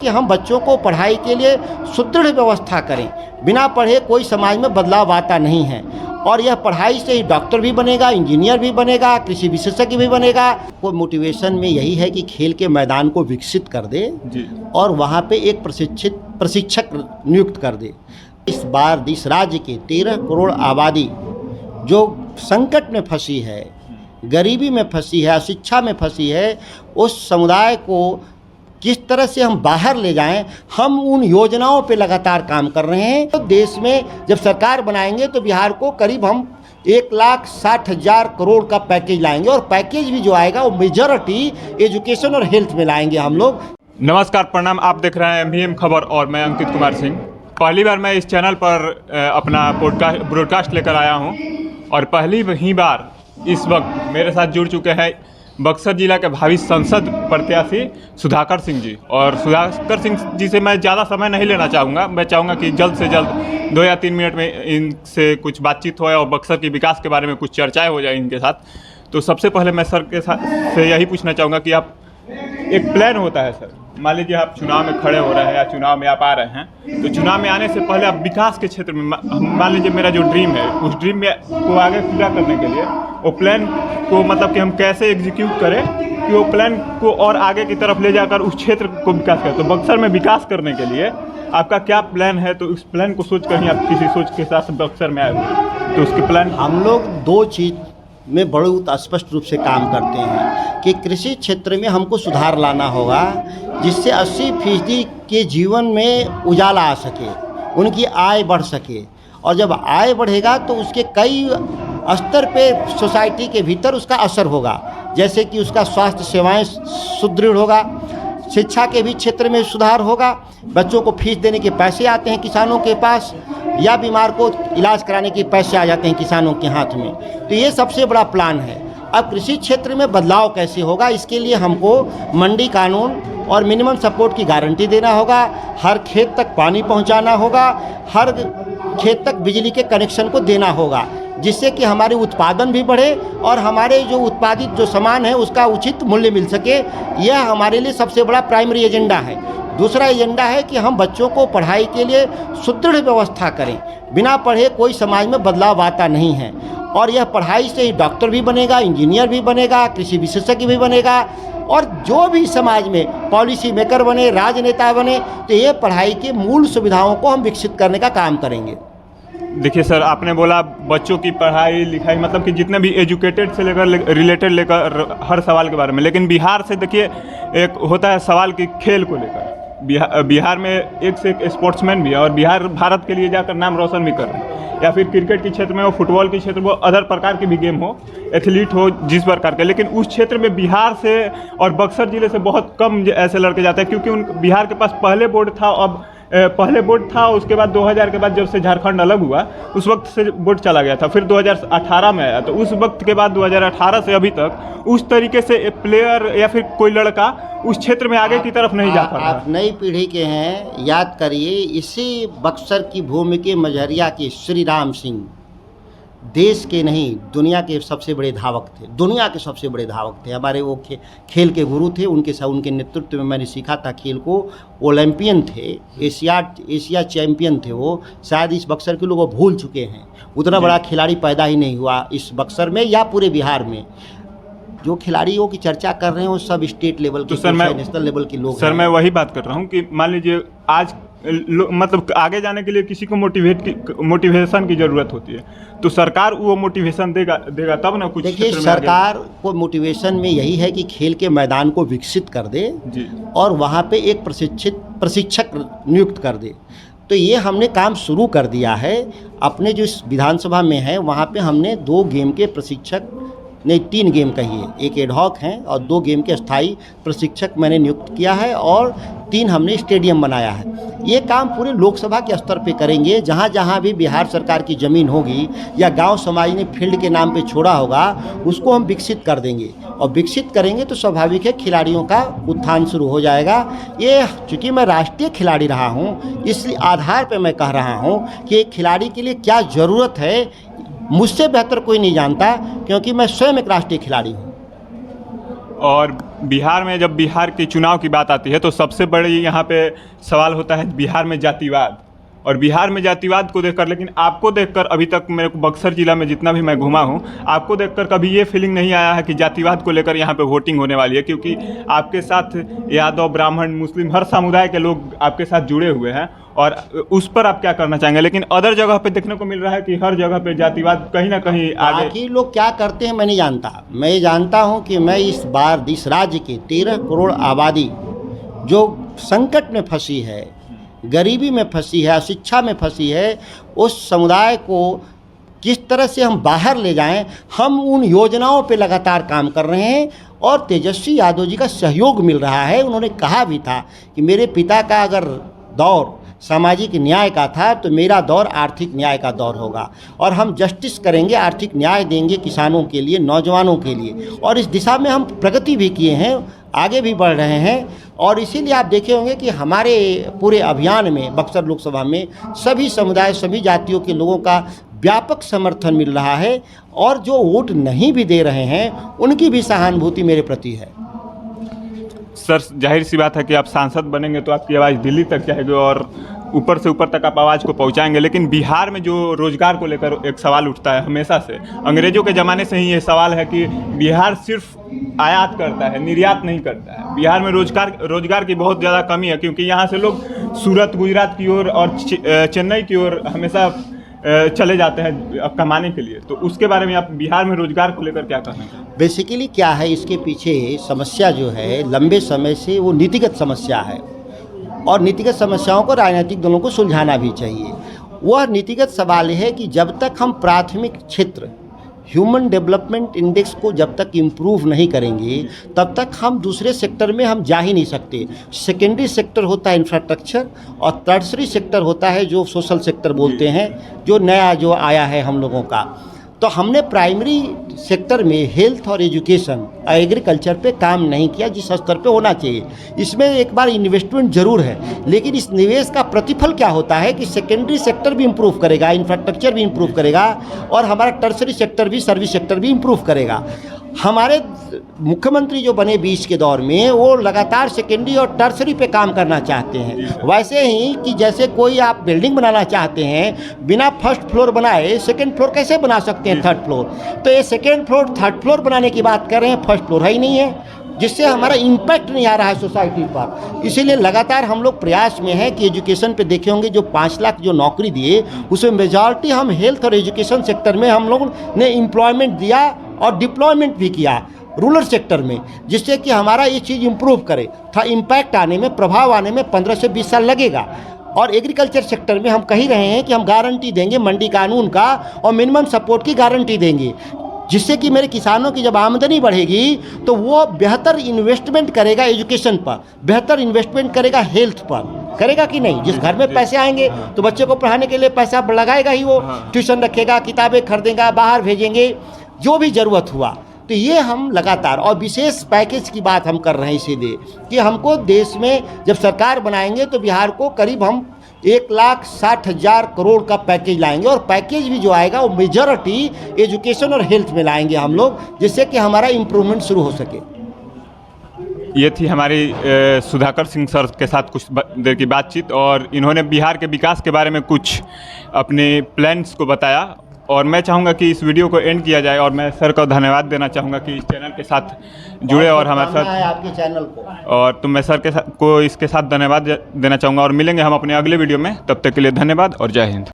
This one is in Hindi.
कि हम बच्चों को पढ़ाई के लिए सुदृढ़ व्यवस्था करें। बिना पढ़े कोई समाज में बदलाव आता नहीं है और यह पढ़ाई से ही डॉक्टर भी बनेगा, इंजीनियर भी बनेगा, कृषि विशेषज्ञ भी बनेगा। वो मोटिवेशन में यही है कि खेल के मैदान को विकसित कर दे और वहाँ पे एक प्रशिक्षक नियुक्त कर दे। इस बार इस राज्य के 13 करोड़ आबादी जो संकट में फंसी है, गरीबी में फंसी है, शिक्षा में फंसी है, उस समुदाय को किस तरह से हम बाहर ले जाएं, हम उन योजनाओं पे लगातार काम कर रहे हैं। तो देश में जब सरकार बनाएंगे तो बिहार को करीब हम 1,60,000 करोड़ का पैकेज लाएंगे और पैकेज भी जो आएगा वो मेजॉरिटी एजुकेशन और हेल्थ में लाएंगे हम लोग। नमस्कार, प्रणाम। आप देख रहे हैं MVM खबर और मैं अंकित कुमार सिंह। पहली बार मैं इस चैनल पर अपना ब्रॉडकास्ट लेकर आया हूं और पहली ही बार इस वक्त मेरे साथ जुड़ चुके हैं बक्सर जिला के भावी संसद प्रत्याशी सुधाकर सिंह जी। और सुधाकर सिंह जी से मैं ज़्यादा समय नहीं लेना चाहूँगा। मैं चाहूँगा कि जल्द से जल्द 2 या 3 मिनट में इनसे कुछ बातचीत हो और बक्सर के विकास के बारे में कुछ चर्चाएं हो जाए इनके साथ। तो सबसे पहले मैं सर के साथ से यही पूछना चाहूँगा कि आप एक प्लान होता है सर, मान लीजिए आप चुनाव में खड़े हो रहे हैं या चुनाव में आप आ रहे हैं, तो चुनाव में आने से पहले आप विकास के क्षेत्र में, मान लीजिए मेरा जो ड्रीम है उस ड्रीम में को आगे पूरा करने के लिए वो प्लान को मतलब कि हम कैसे एग्जीक्यूट करें कि वो प्लान को और आगे की तरफ ले जाकर उस क्षेत्र को विकास करें। तो बक्सर में विकास करने के लिए आपका क्या प्लान है? तो उस प्लान को सोच कर ही आप किसी सोच के साथ बक्सर में आए हुए, तो उसके प्लान हम लोग 2 चीज़ में बहुत स्पष्ट रूप से काम करते हैं कि कृषि क्षेत्र में हमको सुधार लाना होगा जिससे 80% के जीवन में उजाला आ सके, उनकी आय बढ़ सके। और जब आय बढ़ेगा तो उसके कई स्तर पे सोसाइटी के भीतर उसका असर होगा, जैसे कि उसका स्वास्थ्य सेवाएं सुदृढ़ होगा, शिक्षा के भी क्षेत्र में सुधार होगा, बच्चों को फीस देने के पैसे आते हैं किसानों के पास, या बीमार को इलाज कराने के पैसे आ जाते हैं किसानों के हाथ में। तो ये सबसे बड़ा प्लान है। अब कृषि क्षेत्र में बदलाव कैसे होगा, इसके लिए हमको मंडी कानून और मिनिमम सपोर्ट की गारंटी देना होगा, हर खेत तक पानी पहुंचाना होगा, हर खेत तक बिजली के कनेक्शन को देना होगा, जिससे कि हमारे उत्पादन भी बढ़े और हमारे जो उत्पादित जो सामान है उसका उचित मूल्य मिल सके। यह हमारे लिए सबसे बड़ा प्राइमरी एजेंडा है। दूसरा एजेंडा है कि हम बच्चों को पढ़ाई के लिए सुदृढ़ व्यवस्था करें। बिना पढ़े कोई समाज में बदलाव आता नहीं है और यह पढ़ाई से ही डॉक्टर भी बनेगा, इंजीनियर भी बनेगा, कृषि विशेषज्ञ भी बनेगा और जो भी समाज में पॉलिसी मेकर बने, राजनेता बने। तो ये पढ़ाई के मूल सुविधाओं को हम विकसित करने का काम करेंगे। देखिए सर, आपने बोला बच्चों की पढ़ाई लिखाई, मतलब कि जितने भी एजुकेटेड से लेकर रिलेटेड लेकर हर सवाल के बारे में, लेकिन बिहार से देखिए एक होता है सवाल कि खेल को लेकर बिहार में एक से एक स्पोर्ट्समैन भी है और बिहार भारत के लिए जाकर नाम रोशन भी कर रहे हैं, या फिर क्रिकेट के क्षेत्र में हो, फुटबॉल के क्षेत्र में हो, अदर प्रकार के भी गेम हो, एथलीट हो, जिस प्रकार के। लेकिन उस क्षेत्र में बिहार से और बक्सर ज़िले से बहुत कम ऐसे लड़के जाते हैं, क्योंकि बिहार के पास पहले बोर्ड था, अब पहले बोर्ड था, उसके बाद 2000 के बाद जब से झारखंड अलग हुआ उस वक्त से बोर्ड चला गया था, फिर 2018 में आया। तो उस वक्त के बाद 2018 से अभी तक उस तरीके से प्लेयर या फिर कोई लड़का उस क्षेत्र में आगे की तरफ नहीं जा पा रहा। आप नई पीढ़ी के हैं, याद करिए इसी बक्सर की भूमि के मझरिया के श्री राम सिंह देश के नहीं दुनिया के सबसे बड़े धावक थे, दुनिया के सबसे बड़े धावक थे। हमारे वो खेल के गुरु थे, उनके नेतृत्व में मैंने सीखा था खेल को। ओलंपियन थे, एशिया चैंपियन थे वो। शायद इस बक्सर के लोग भूल चुके हैं, उतना बड़ा खिलाड़ी पैदा ही नहीं हुआ इस बक्सर में या पूरे बिहार में। जो खिलाड़ियों की चर्चा कर रहे हैं वो सब स्टेट लेवल के, नेशनल लेवल के लोग। सर मैं वही बात कर रहा हूँ कि मान लीजिए आज मतलब आगे जाने के लिए किसी को मोटिवेशन की ज़रूरत होती है, तो सरकार वो मोटिवेशन देगा तब ना कुछ। देखिए, सरकार को मोटिवेशन में यही है कि खेल के मैदान को विकसित कर दे और वहाँ पे एक प्रशिक्षक नियुक्त कर दे। तो ये हमने काम शुरू कर दिया है। अपने जो इस विधानसभा में है वहाँ पे हमने 2 गेम के प्रशिक्षक, नहीं 3 गेम कहिए, एक एडहॉक हैं और 2 गेम के स्थायी प्रशिक्षक मैंने नियुक्त किया है और 3 हमने स्टेडियम बनाया है। ये काम पूरे लोकसभा के स्तर पे करेंगे। जहाँ जहाँ भी बिहार सरकार की ज़मीन होगी या गांव समाज ने फील्ड के नाम पे छोड़ा होगा उसको हम विकसित कर देंगे और विकसित करेंगे तो स्वाभाविक है खिलाड़ियों का उत्थान शुरू हो जाएगा। ये चूँकि मैं राष्ट्रीय खिलाड़ी रहा हूँ इसलिए आधार पर मैं कह रहा हूँ कि एक खिलाड़ी के लिए क्या ज़रूरत है मुझसे बेहतर कोई नहीं जानता, क्योंकि मैं स्वयं एक राष्ट्रीय खिलाड़ी हूँ। और बिहार में जब बिहार के चुनाव की बात आती है तो सबसे बड़ी यहाँ पे सवाल होता है बिहार में जातिवाद। और बिहार में जातिवाद को देखकर, लेकिन आपको देखकर अभी तक मेरे को बक्सर ज़िला में जितना भी मैं घूमा हूँ, आपको देखकर कभी ये फीलिंग नहीं आया है कि जातिवाद को लेकर यहाँ पे वोटिंग होने वाली है? क्योंकि आपके साथ यादव, ब्राह्मण, मुस्लिम हर समुदाय के लोग आपके साथ जुड़े हुए हैं और उस पर आप क्या करना चाहेंगे? लेकिन अदर जगह पे देखने को मिल रहा है कि हर जगह पे जातिवाद कहीं ना कहीं आगे। बाकी लोग क्या करते हैं मैं नहीं जानता। मैं ये जानता हूँ कि मैं इस बार इस राज्य की 13 करोड़ आबादी जो संकट में फंसी है, गरीबी में फंसी है, शिक्षा में फंसी है, उस समुदाय को किस तरह से हम बाहर ले जाएं, हम उन योजनाओं पे लगातार काम कर रहे हैं। और तेजस्वी यादव जी का सहयोग मिल रहा है। उन्होंने कहा भी था कि मेरे पिता का अगर दौर सामाजिक न्याय का था तो मेरा दौर आर्थिक न्याय का दौर होगा, और हम जस्टिस करेंगे, आर्थिक न्याय देंगे किसानों के लिए, नौजवानों के लिए। और इस दिशा में हम प्रगति भी किए हैं, आगे भी बढ़ रहे हैं। और इसीलिए आप देखे होंगे कि हमारे पूरे अभियान में बक्सर लोकसभा में सभी समुदाय, सभी जातियों के लोगों का व्यापक समर्थन मिल रहा है। और जो वोट नहीं भी दे रहे हैं उनकी भी सहानुभूति मेरे प्रति है। सर, जाहिर सी बात है कि आप सांसद बनेंगे तो आपकी आवाज़ दिल्ली तक जाएगी और ऊपर से ऊपर तक आप आवाज़ को पहुंचाएंगे। लेकिन बिहार में जो रोज़गार को लेकर एक सवाल उठता है हमेशा से, अंग्रेज़ों के ज़माने से ही ये सवाल है कि बिहार सिर्फ आयात करता है, निर्यात नहीं करता है। बिहार में रोज़गार की बहुत ज़्यादा कमी है, क्योंकि यहाँ से लोग सूरत, गुजरात की ओर और चेन्नई की ओर हमेशा चले जाते हैं कमाने के लिए। तो उसके बारे में आप बिहार में रोज़गार को लेकर क्या कहना चाहेंगे? बेसिकली क्या है, इसके पीछे समस्या जो है लंबे समय से वो नीतिगत समस्या है, और नीतिगत समस्याओं को राजनीतिक दलों को सुलझाना भी चाहिए। वह नीतिगत सवाल है कि जब तक हम प्राथमिक क्षेत्र ह्यूमन डेवलपमेंट इंडेक्स को जब तक इम्प्रूव नहीं करेंगे तब तक हम दूसरे सेक्टर में हम जा ही नहीं सकते। सेकेंडरी सेक्टर होता है इंफ्रास्ट्रक्चर, और टर्सरी सेक्टर होता है जो सोशल सेक्टर बोलते हैं, जो नया जो आया है हम लोगों का। तो हमने प्राइमरी सेक्टर में हेल्थ और एजुकेशन और एग्रीकल्चर पे काम नहीं किया जिस स्तर पे होना चाहिए। इसमें एक बार इन्वेस्टमेंट ज़रूर है, लेकिन इस निवेश का प्रतिफल क्या होता है कि सेकेंडरी सेक्टर भी इम्प्रूव करेगा, इंफ्रास्ट्रक्चर भी इम्प्रूव करेगा, और हमारा टर्सरी सेक्टर भी, सर्विस सेक्टर भी इम्प्रूव करेगा। हमारे मुख्यमंत्री जो बने बीच के दौर में वो लगातार सेकेंडरी और टर्सरी पे काम करना चाहते हैं। वैसे ही कि जैसे कोई आप बिल्डिंग बनाना चाहते हैं, बिना फर्स्ट फ्लोर बनाए सेकंड फ्लोर कैसे बना सकते हैं, थर्ड फ्लोर? तो ये सेकंड फ्लोर, थर्ड फ्लोर बनाने की बात कर रहे हैं, फर्स्ट फ्लोर है ही नहीं है, जिससे हमारा इम्पैक्ट नहीं आ रहा है सोसाइटी पर। इसीलिए लगातार हम लोग प्रयास में हैं कि एजुकेशन पे देखे होंगे जो 5 लाख जो नौकरी दिए उसमें मेजॉरिटी हम हेल्थ और एजुकेशन सेक्टर में हम लोगों ने एम्प्लॉयमेंट दिया और डिप्लॉयमेंट भी किया रूरल सेक्टर में, जिससे कि हमारा ये चीज़ इम्प्रूव करे। था इम्पैक्ट आने में, प्रभाव आने में 15 से 20 साल लगेगा। और एग्रीकल्चर सेक्टर में हम कह रहे हैं कि हम गारंटी देंगे मंडी कानून का और मिनिमम सपोर्ट की गारंटी देंगे, जिससे कि मेरे किसानों की जब आमदनी बढ़ेगी तो वो बेहतर इन्वेस्टमेंट करेगा एजुकेशन पर, बेहतर इन्वेस्टमेंट करेगा हेल्थ पर, करेगा कि नहीं? जिस घर में पैसे आएंगे तो बच्चे को पढ़ाने के लिए पैसा लगाएगा ही, वो ट्यूशन रखेगा, किताबें खरीदेगा, बाहर भेजेंगे, जो भी ज़रूरत हुआ। तो ये हम लगातार, और विशेष पैकेज की बात हम कर रहे हैं इसीलिए कि हमको देश में जब सरकार बनाएंगे तो बिहार को करीब हम 1,60,000 करोड़ का पैकेज लाएंगे, और पैकेज भी जो आएगा वो मेजॉरिटी एजुकेशन और हेल्थ में लाएंगे हम लोग, जिससे कि हमारा इम्प्रूवमेंट शुरू हो सके। ये थी हमारी सुधाकर सिंह सर के साथ कुछ देर की बातचीत, और इन्होंने बिहार के विकास के बारे में कुछ अपने प्लान्स को बताया। और मैं चाहूँगा कि इस वीडियो को एंड किया जाए, और मैं सर को धन्यवाद देना चाहूँगा कि इस चैनल के साथ जुड़े और हमारे साथ आपके चैनल को, और तो मैं सर के साथ को इसके साथ धन्यवाद देना चाहूँगा। और मिलेंगे हम अपने अगले वीडियो में, तब तक के लिए धन्यवाद और जय हिंद।